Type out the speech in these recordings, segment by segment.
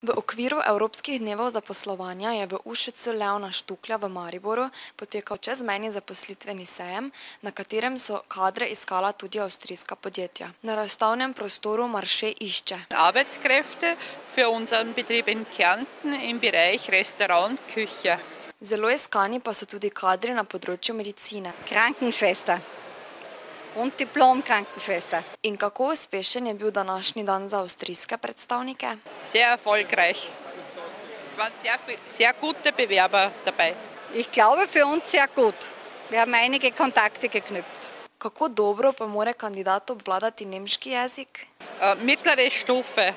V okviru Evropskih dnevov zaposlovanja je v UŠC Leona Štuklja v Mariboru potekal čezmejni zaposlitveni sejem, na katerem so kadre iskala tudi avstrijska podjetja. Na razstavnem prostoru Marché išče Arbeitskräfte für unseren Betrieb in Kärnten im Bereich Restaurant, Küche. Zelo iskani pa so tudi kadri na področju medicine. Krankenschwester und Diplom-Krankenschwester. In kako uspešen je bil današnji dan za avstrijske predstavnike? Sehr erfolgreich. Es waren sehr gute Bewerber dabei. Ich glaube für uns sehr gut. Wir haben einige Kontakte geknüpft. Kako dobro pa mora kandidat obvladati nemški jezik? Mittlere Stufe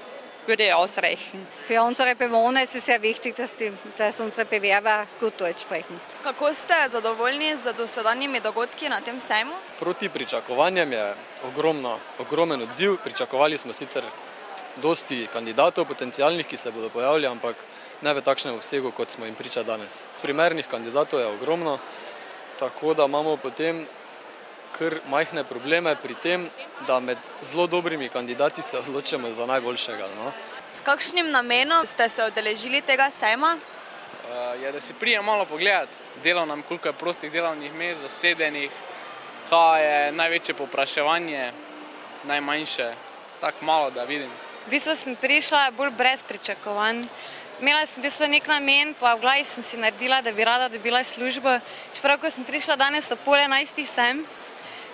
würde ausreichen. Für unsere Bewohner ist es sehr wichtig, dass unsere Bewerber gut Deutsch sprechen. Kako ste zadovoljni z dosedanjimi dogodki na tem sejmu? Proti pričakovanjem je ogromen odziv. Pričakovali smo sicer dosti kandidatov potencialnih, ki se bodo pojavili, ampak ne v takšnem obsegu, kot smo jim priča danes. Primernih kandidatov je ogromno, tako da imamo potem kar majhne probleme pri tem, da med zelo dobrimi kandidati se odločimo za najboljšega. S kakšnim namenom ste se udeležili tega sejma? Je, da si prijem malo pogledati delo nam, koliko je prostih delovnih mest, zasedenih, kaj je največje povpraševanje, najmanjše, tako malo, da vidim. V bistvu sem prišla bolj brez pričakovanj. Imela sem v bistvu nek namen, pa v glavi sem si naredila, da bi rada dobila službo. Čeprav, ko sem prišla danes ob 10:30 sem,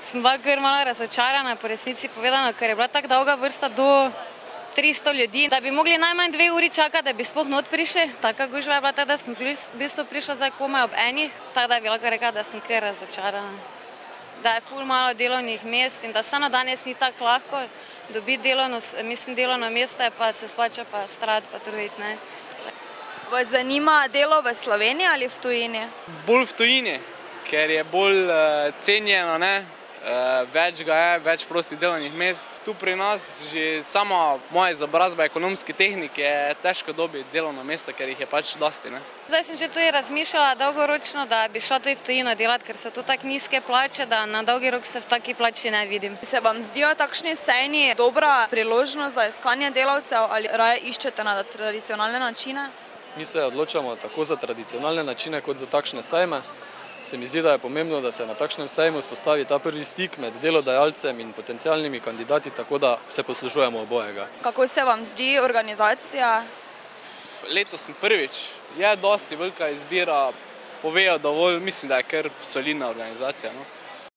sem bila kar malo razočarana, po resnici povedano, ker je bila tako dolga vrsta do 300 ljudi, da bi mogli najmanj 2 uri čakati, da bi sploh not prišli. Taka gužva je bila tako, da sem v bistvu prišla zdaj komaj ob 1, tako da bi lahko rekla, da sem kar razočarana. Da je ful malo delovnih mest in da vseeno danes ni tako lahko dobiti delovno mesto, je pa se splača pa strat pa truditi, ne. Vas zanima delo v Sloveniji ali v tujini? Bolj v tujini, ker je bolj cenjeno, ne? Več ga je, več prostih delovnih mest. Tu pri nas že sama moja izobrazba ekonomski tehnik je težko dobiti delovno mesto, ker jih je pač dosti, ne. Zdaj sem že tudi razmišljala dolgoročno, da bi šla tudi v tujino delati, ker so tu tako nizke plače, da na dolgi rok se v taki plači ne vidim. Se vam zdijo takšni sejmi dobra priložnost za iskanje delavcev ali raje iščete na tradicionalne načine? Mi se odločamo tako za tradicionalne načine, kot za takšne sejme. Se mi zdi, da je pomembno, da se na takšnem sejmu spostavi ta prvi stik med delodajalcem in potencialnimi kandidati, tako da se poslužujemo obojega. Kako se vam zdi organizacija? Letos sem prvič, je dosti velika izbira, povejo dovolj, mislim, da je kar solidna organizacija, no.